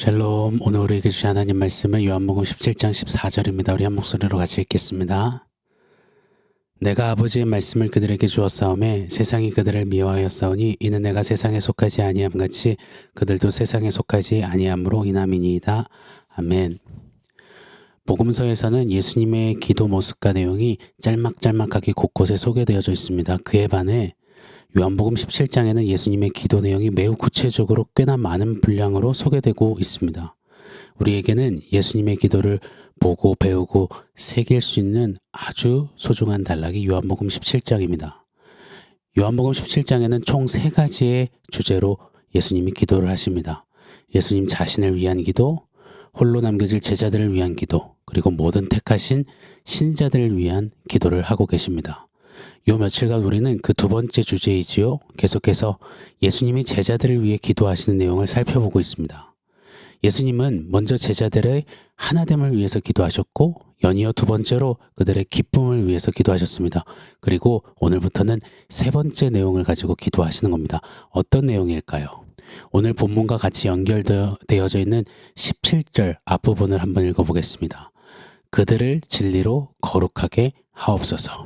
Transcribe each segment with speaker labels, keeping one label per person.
Speaker 1: 샬롬. 오늘 우리에게 주신 하나님 말씀은 요한복음 17장 14절입니다. 우리 한 목소리로 같이 읽겠습니다. 내가 아버지의 말씀을 그들에게 주었사오매 세상이 그들을 미워하였사오니 이는 내가 세상에 속하지 아니함 같이 그들도 세상에 속하지 아니함으로 인함이니이다. 아멘. 복음서에서는 예수님의 기도 모습과 내용이 짤막짤막하게 곳곳에 소개되어져 있습니다. 그에 반해 요한복음 17장에는 예수님의 기도 내용이 매우 구체적으로 꽤나 많은 분량으로 소개되고 있습니다. 우리에게는 예수님의 기도를 보고 배우고 새길 수 있는 아주 소중한 단락이 요한복음 17장입니다. 요한복음 17장에는 총 3가지의 주제로 예수님이 기도를 하십니다. 예수님 자신을 위한 기도, 홀로 남겨질 제자들을 위한 기도, 그리고 모든 택하신 신자들을 위한 기도를 하고 계십니다. 요 며칠간 우리는 그 2번째 주제이지요. 계속해서 예수님이 제자들을 위해 기도하시는 내용을 살펴보고 있습니다. 예수님은 먼저 제자들의 하나됨을 위해서 기도하셨고 연이어 2번째로 그들의 기쁨을 위해서 기도하셨습니다. 그리고 오늘부터는 3번째 내용을 가지고 기도하시는 겁니다. 어떤 내용일까요? 오늘 본문과 같이 연결되어져 있는 17절 앞부분을 한번 읽어보겠습니다. 그들을 진리로 거룩하게 하옵소서.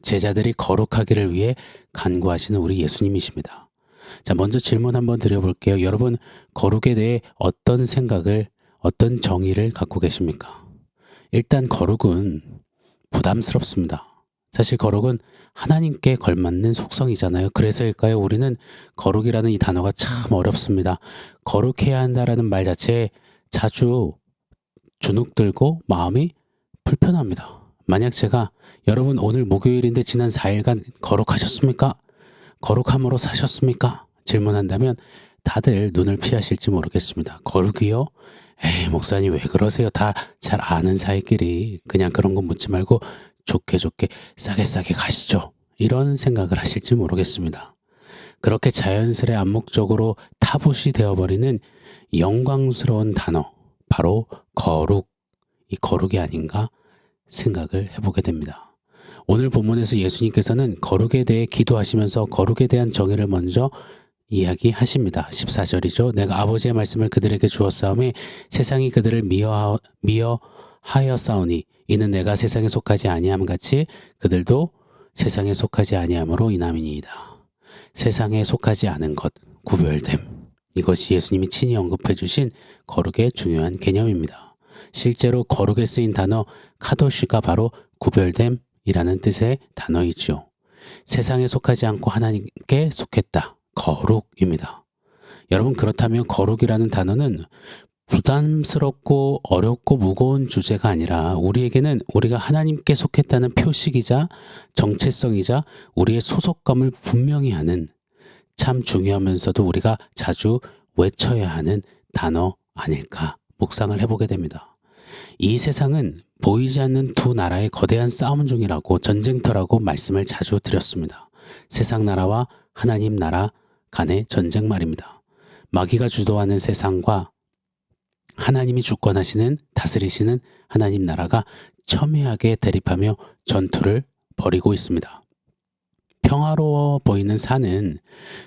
Speaker 1: 제자들이 거룩하기를 위해 간구하시는 우리 예수님이십니다. 자, 먼저 질문 한번 드려볼게요. 여러분, 거룩에 대해 어떤 생각을, 어떤 정의를 갖고 계십니까? 일단 거룩은 부담스럽습니다. 사실 거룩은 하나님께 걸맞는 속성이잖아요. 그래서일까요? 우리는 거룩이라는 이 단어가 참 어렵습니다. 거룩해야 한다라는 말 자체에 자주 주눅들고 마음이 불편합니다. 만약 제가 여러분 오늘 목요일인데 지난 4일간 거룩하셨습니까? 거룩함으로 사셨습니까? 질문한다면 다들 눈을 피하실지 모르겠습니다. 거룩이요? 에이, 목사님 왜 그러세요? 다 잘 아는 사이끼리 그냥 그런 거 묻지 말고 좋게 싸게 가시죠. 이런 생각을 하실지 모르겠습니다. 그렇게 자연스레 암묵적으로 타부시 되어버리는 영광스러운 단어, 바로 거룩, 이 거룩이 아닌가 생각을 해보게 됩니다. 오늘 본문에서 예수님께서는 거룩에 대해 기도하시면서 거룩에 대한 정의를 먼저 이야기하십니다. 14절이죠. 내가 아버지의 말씀을 그들에게 주었사오매 세상이 그들을 미워하였사오니 이는 내가 세상에 속하지 아니함 같이 그들도 세상에 속하지 아니함으로 인함이니이다. 세상에 속하지 않은 것, 구별됨. 이것이 예수님이 친히 언급해 주신 거룩의 중요한 개념입니다. 실제로 거룩에 쓰인 단어 카도시가 바로 구별됨이라는 뜻의 단어이죠. 세상에 속하지 않고 하나님께 속했다. 거룩입니다. 여러분, 그렇다면 거룩이라는 단어는 부담스럽고 어렵고 무거운 주제가 아니라 우리에게는 우리가 하나님께 속했다는 표식이자 정체성이자 우리의 소속감을 분명히 하는 참 중요하면서도 우리가 자주 외쳐야 하는 단어 아닐까 묵상을 해보게 됩니다. 이 세상은 보이지 않는 두 나라의 거대한 싸움 중이라고 전쟁터라고 말씀을 자주 드렸습니다. 세상 나라와 하나님 나라 간의 전쟁 말입니다. 마귀가 주도하는 세상과 하나님이 주권하시는 다스리시는 하나님 나라가 첨예하게 대립하며 전투를 벌이고 있습니다. 평화로워 보이는 산은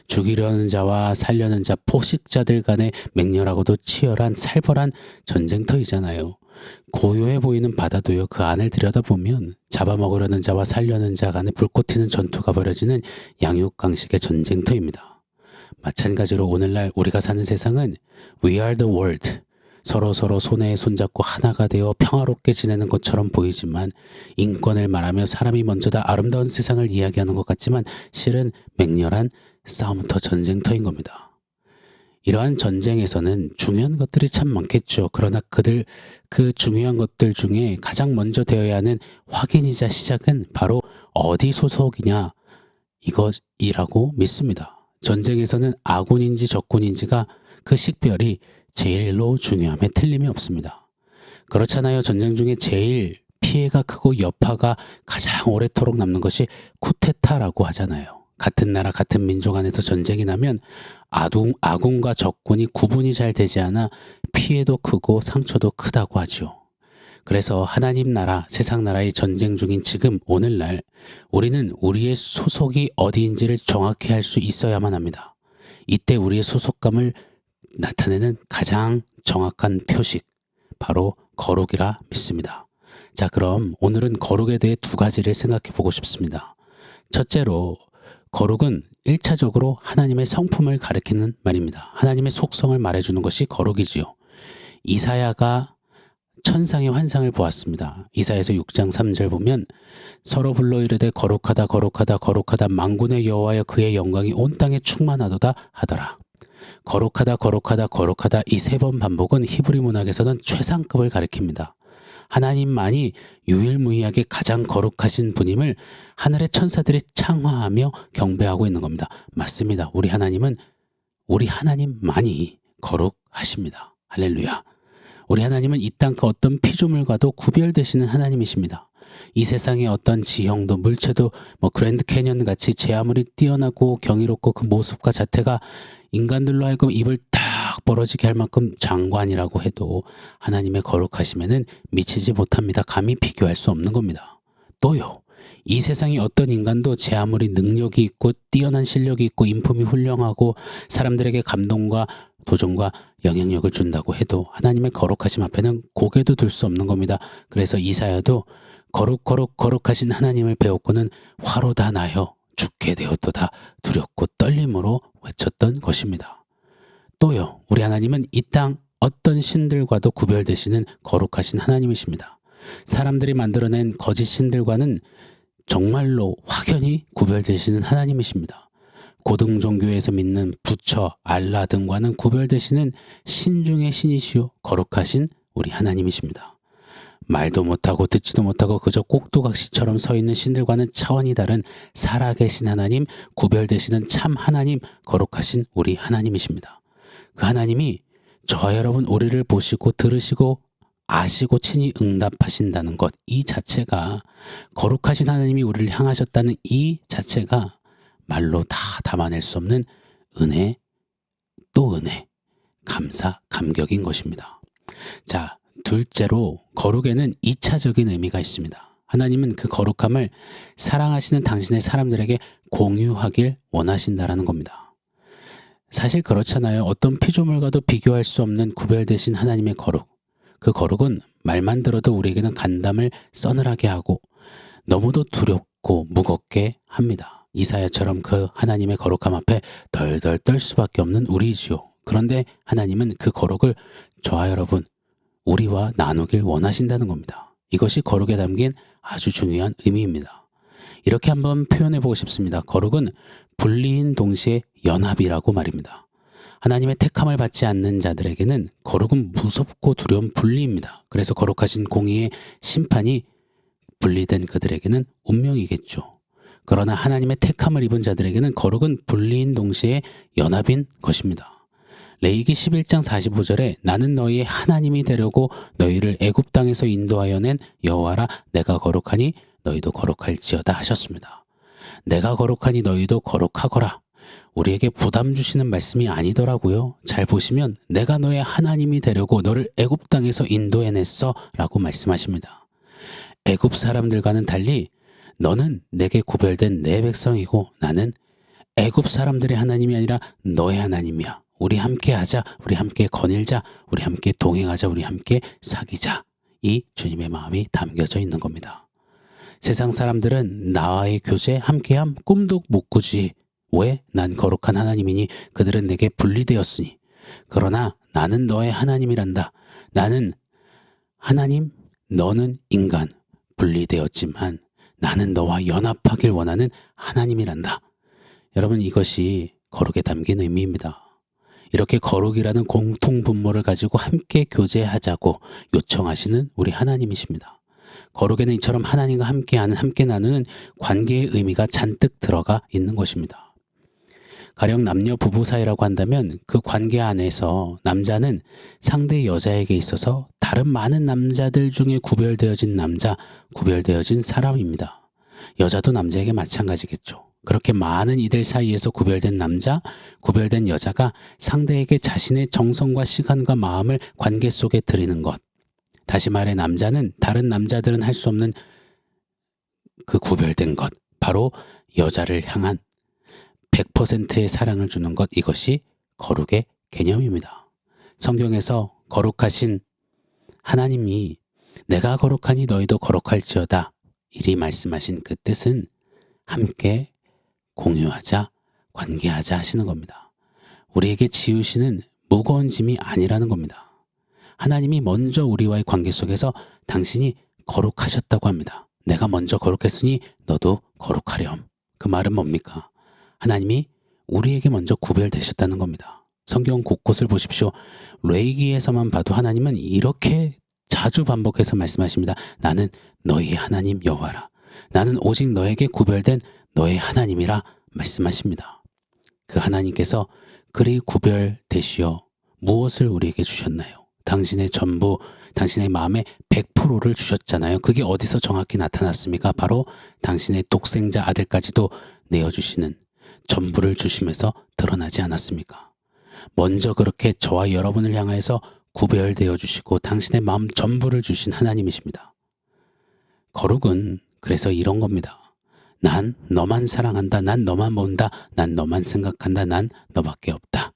Speaker 1: 죽이려는 자와 살려는 자, 포식자들 간의 맹렬하고도 치열한 살벌한 전쟁터이잖아요. 고요해 보이는 바다도요, 그 안을 들여다보면 잡아먹으려는 자와 살려는 자 간의 불꽃 튀는 전투가 벌어지는 양육강식의 전쟁터입니다. 마찬가지로 오늘날 우리가 사는 세상은 We are the world, 서로 손에 손잡고 하나가 되어 평화롭게 지내는 것처럼 보이지만 인권을 말하며 사람이 먼저다 아름다운 세상을 이야기하는 것 같지만 실은 맹렬한 싸움터 전쟁터인 겁니다. 이러한 전쟁에서는 중요한 것들이 참 많겠죠. 그러나 그 중요한 것들 중에 가장 먼저 되어야 하는 확인이자 시작은 바로 어디 소속이냐 이것이라고 믿습니다. 전쟁에서는 아군인지 적군인지가 그 식별이 제일로 중요함에 틀림이 없습니다. 그렇잖아요. 전쟁 중에 제일 피해가 크고 여파가 가장 오래도록 남는 것이 쿠데타라고 하잖아요. 같은 나라 같은 민족 안에서 전쟁이 나면 아군과 적군이 구분이 잘 되지 않아 피해도 크고 상처도 크다고 하죠. 그래서 하나님 나라, 세상 나라의 전쟁 중인 지금 오늘날 우리는 우리의 소속이 어디인지를 정확히 할 수 있어야만 합니다. 이때 우리의 소속감을 나타내는 가장 정확한 표식, 바로 거룩이라 믿습니다. 자, 그럼 오늘은 거룩에 대해 두 가지를 생각해 보고 싶습니다. 첫째로, 거룩은 1차적으로 하나님의 성품을 가리키는 말입니다. 하나님의 속성을 말해주는 것이 거룩이지요. 이사야가 천상의 환상을 보았습니다. 이사야서 6장 3절 보면 서로 불러 이르되 거룩하다 거룩하다 거룩하다 만군의 여호와여 그의 영광이 온 땅에 충만하도다 하더라. 거룩하다 거룩하다 거룩하다 이 세 번 반복은 히브리 문학에서는 최상급을 가리킵니다. 하나님만이 유일무이하게 가장 거룩하신 분임을 하늘의 천사들이 창화하며 경배하고 있는 겁니다. 맞습니다. 우리 하나님만이 거룩하십니다. 할렐루야. 우리 하나님은 이 땅 그 어떤 피조물과도 구별되시는 하나님이십니다. 이 세상의 어떤 지형도 물체도 그랜드 캐년 같이 제 아무리 뛰어나고 경이롭고 그 모습과 자태가 인간들로 하여금 입을 딱 벌어지게 할 만큼 장관이라고 해도 하나님의 거룩하심에는 미치지 못합니다. 감히 비교할 수 없는 겁니다. 또요, 이 세상의 어떤 인간도 제 아무리 능력이 있고 뛰어난 실력이 있고 인품이 훌륭하고 사람들에게 감동과 도전과 영향력을 준다고 해도 하나님의 거룩하심 앞에는 고개도 들 수 없는 겁니다. 그래서 이사야도 거룩하신 하나님을 배웠고는 화로 다 나여 죽게 되었도다 두렵고 떨림으로 외쳤던 것입니다. 또요, 우리 하나님은 이 땅 어떤 신들과도 구별되시는 거룩하신 하나님이십니다. 사람들이 만들어낸 거짓 신들과는 정말로 확연히 구별되시는 하나님이십니다. 고등 종교에서 믿는 부처, 알라 등과는 구별되시는 신 중의 신이시요 거룩하신 우리 하나님이십니다. 말도 못하고 듣지도 못하고 그저 꼭두각시처럼 서 있는 신들과는 차원이 다른 살아계신 하나님, 구별되시는 참 하나님, 거룩하신 우리 하나님이십니다. 그 하나님이 저와 여러분 우리를 보시고 들으시고 아시고 친히 응답하신다는 것, 이 자체가 거룩하신 하나님이 우리를 향하셨다는 이 자체가 말로 다 담아낼 수 없는 은혜, 또 은혜, 감사, 감격인 것입니다. 자, 둘째로 거룩에는 2차적인 의미가 있습니다. 하나님은 그 거룩함을 사랑하시는 당신의 사람들에게 공유하길 원하신다라는 겁니다. 사실 그렇잖아요. 어떤 피조물과도 비교할 수 없는 구별되신 하나님의 거룩. 그 거룩은 말만 들어도 우리에게는 간담을 서늘하게 하고 너무도 두렵고 무겁게 합니다. 이사야처럼 그 하나님의 거룩함 앞에 덜덜 떨 수밖에 없는 우리지요. 그런데 하나님은 그 거룩을 저와 여러분, 우리와 나누길 원하신다는 겁니다. 이것이 거룩에 담긴 아주 중요한 의미입니다. 이렇게 한번 표현해 보고 싶습니다. 거룩은 분리인 동시에 연합이라고 말입니다. 하나님의 택함을 받지 않는 자들에게는 거룩은 무섭고 두려운 분리입니다. 그래서 거룩하신 공의의 심판이 분리된 그들에게는 운명이겠죠. 그러나 하나님의 택함을 입은 자들에게는 거룩은 분리인 동시에 연합인 것입니다. 레위기 11장 45절에 나는 너희의 하나님이 되려고 너희를 애굽 땅에서 인도하여 낸 여호와라 내가 거룩하니 너희도 거룩할지어다 하셨습니다. 내가 거룩하니 너희도 거룩하거라. 우리에게 부담 주시는 말씀이 아니더라고요. 잘 보시면 내가 너의 하나님이 되려고 너를 애굽 땅에서 인도해냈어 라고 말씀하십니다. 애굽 사람들과는 달리 너는 내게 구별된 내 백성이고 나는 애굽 사람들의 하나님이 아니라 너의 하나님이야. 우리 함께 하자. 우리 함께 거닐자. 우리 함께 동행하자. 우리 함께 사귀자. 이 주님의 마음이 담겨져 있는 겁니다. 세상 사람들은 나와의 교제 함께함 꿈도 못 꾸지. 왜? 난 거룩한 하나님이니 그들은 내게 분리되었으니. 그러나 나는 너의 하나님이란다. 나는 하나님, 너는 인간. 분리되었지만 나는 너와 연합하길 원하는 하나님이란다. 여러분, 이것이 거룩에 담긴 의미입니다. 이렇게 거룩이라는 공통분모를 가지고 함께 교제하자고 요청하시는 우리 하나님이십니다. 거룩에는 이처럼 하나님과 함께하는, 함께 나누는 관계의 의미가 잔뜩 들어가 있는 것입니다. 가령 남녀 부부 사이라고 한다면 그 관계 안에서 남자는 상대 여자에게 있어서 다른 많은 남자들 중에 구별되어진 남자, 구별되어진 사람입니다. 여자도 남자에게 마찬가지겠죠. 그렇게 많은 이들 사이에서 구별된 남자, 구별된 여자가 상대에게 자신의 정성과 시간과 마음을 관계 속에 드리는 것. 다시 말해 남자는 다른 남자들은 할 수 없는 그 구별된 것. 바로 여자를 향한 100%의 사랑을 주는 것. 이것이 거룩의 개념입니다. 성경에서 거룩하신 하나님이 내가 거룩하니 너희도 거룩할지어다 이리 말씀하신 그 뜻은 함께 공유하자, 관계하자 하시는 겁니다. 우리에게 지으시는 무거운 짐이 아니라는 겁니다. 하나님이 먼저 우리와의 관계 속에서 당신이 거룩하셨다고 합니다. 내가 먼저 거룩했으니 너도 거룩하렴. 그 말은 뭡니까? 하나님이 우리에게 먼저 구별되셨다는 겁니다. 성경 곳곳을 보십시오. 레위기에서만 봐도 하나님은 이렇게 자주 반복해서 말씀하십니다. 나는 너희의 하나님 여호와라. 나는 오직 너에게 구별된 너의 하나님이라 말씀하십니다. 그 하나님께서 그리 구별되시어 무엇을 우리에게 주셨나요? 당신의 전부, 당신의 마음의 100%를 주셨잖아요. 그게 어디서 정확히 나타났습니까? 바로 당신의 독생자 아들까지도 내어주시는 전부를 주심에서 드러나지 않았습니까? 먼저 그렇게 저와 여러분을 향하여서 구별되어 주시고 당신의 마음 전부를 주신 하나님이십니다. 거룩은 그래서 이런 겁니다. 난 너만 사랑한다. 난 너만 본다. 난 너만 생각한다. 난 너밖에 없다.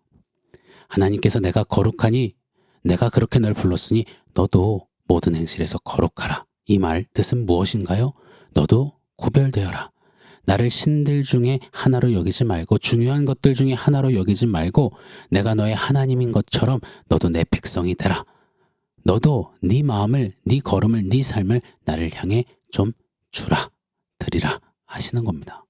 Speaker 1: 하나님께서 내가 거룩하니 내가 그렇게 널 불렀으니 너도 모든 행실에서 거룩하라. 이 말 뜻은 무엇인가요? 너도 구별되어라. 나를 신들 중에 하나로 여기지 말고 중요한 것들 중에 하나로 여기지 말고 내가 너의 하나님인 것처럼 너도 내 백성이 되라. 너도 네 마음을, 네 걸음을, 네 삶을 나를 향해 좀 주라, 드리라 하시는 겁니다.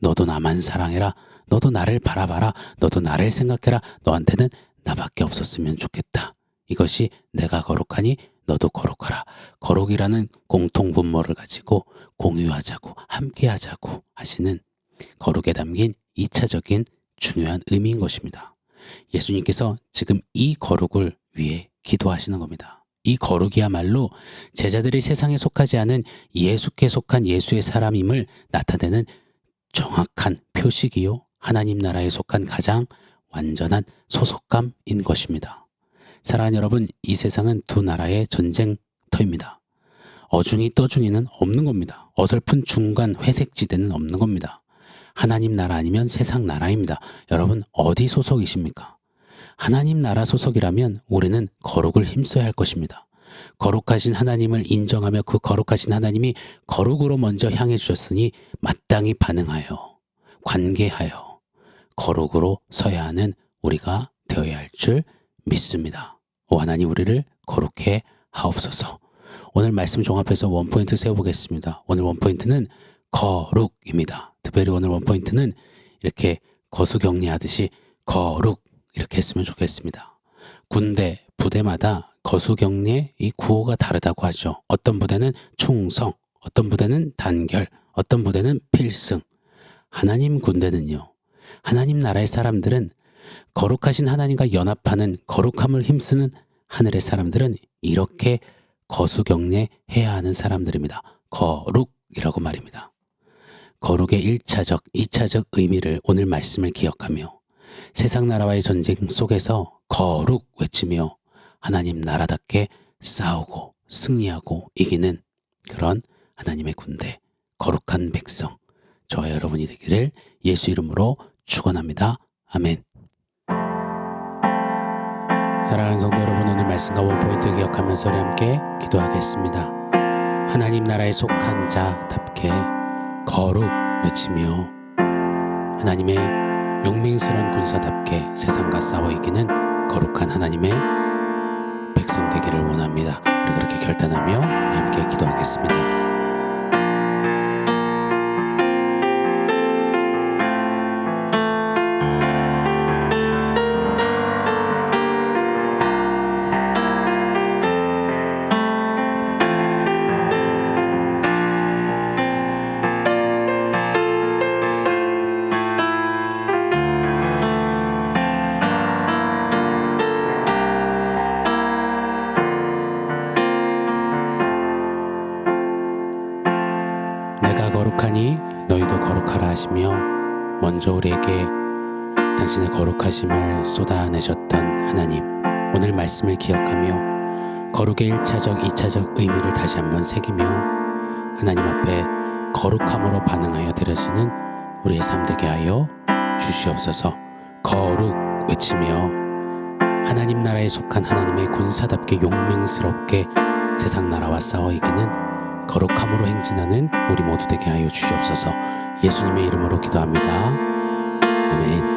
Speaker 1: 너도 나만 사랑해라. 너도 나를 바라봐라. 너도 나를 생각해라. 너한테는 나밖에 없었으면 좋겠다. 이것이 내가 거룩하니 너도 거룩하라. 거룩이라는 공통 분모를 가지고 공유하자고 함께하자고 하시는 거룩에 담긴 2차적인 중요한 의미인 것입니다. 예수님께서 지금 이 거룩을 위해 기도하시는 겁니다. 이 거룩이야말로 제자들이 세상에 속하지 않은 예수께 속한 예수의 사람임을 나타내는 정확한 표식이요 하나님 나라에 속한 가장 완전한 소속감인 것입니다. 사랑하는 여러분, 이 세상은 두 나라의 전쟁터입니다. 어중이 떠중이는 없는 겁니다. 어설픈 중간 회색지대는 없는 겁니다. 하나님 나라 아니면 세상 나라입니다. 여러분 어디 소속이십니까? 하나님 나라 소속이라면 우리는 거룩을 힘써야 할 것입니다. 거룩하신 하나님을 인정하며 그 거룩하신 하나님이 거룩으로 먼저 향해 주셨으니 마땅히 반응하여 관계하여 거룩으로 서야 하는 우리가 되어야 할 줄 믿습니다. 오 하나님 우리를 거룩해 하옵소서. 오늘 말씀 종합해서 원포인트 세워보겠습니다. 오늘 원포인트는 거룩입니다. 특별히 오늘 원포인트는 이렇게 거수경례하듯이 거룩 이렇게 했으면 좋겠습니다. 군대, 부대마다 거수경례 이 구호가 다르다고 하죠. 어떤 부대는 충성, 어떤 부대는 단결, 어떤 부대는 필승. 하나님 군대는요. 하나님 나라의 사람들은 거룩하신 하나님과 연합하는 거룩함을 힘쓰는 하늘의 사람들은 이렇게 거수경례해야 하는 사람들입니다. 거룩이라고 말입니다. 거룩의 1차적, 2차적 의미를 오늘 말씀을 기억하며 세상 나라와의 전쟁 속에서 거룩 외치며 하나님 나라답게 싸우고 승리하고 이기는 그런 하나님의 군대, 거룩한 백성, 저와 여러분이 되기를 예수 이름으로 축원합니다. 아멘. 사랑하는 성도 여러분, 오늘 말씀과 원포인트 기억하면서 우리 함께 기도하겠습니다. 하나님 나라에 속한 자답게 거룩 외치며 하나님의 용맹스러운 군사답게 세상과 싸워 이기는 거룩한 하나님의 백성 되기를 원합니다. 우리 그렇게 결단하며 우리 함께 기도하겠습니다. 거룩하니 너희도 거룩하라 하시며 먼저 우리에게 당신의 거룩하심을 쏟아내셨던 하나님, 오늘 말씀을 기억하며 거룩의 1차적, 2차적 의미를 다시 한번 새기며 하나님 앞에 거룩함으로 반응하여 드려지는 우리의 삶 되게 하여 주시옵소서. 거룩 외치며 하나님 나라에 속한 하나님의 군사답게 용맹스럽게 세상 나라와 싸워 이기는 거룩함으로 행진하는 우리 모두 되게 하여 주시옵소서. 예수님의 이름으로 기도합니다. 아멘.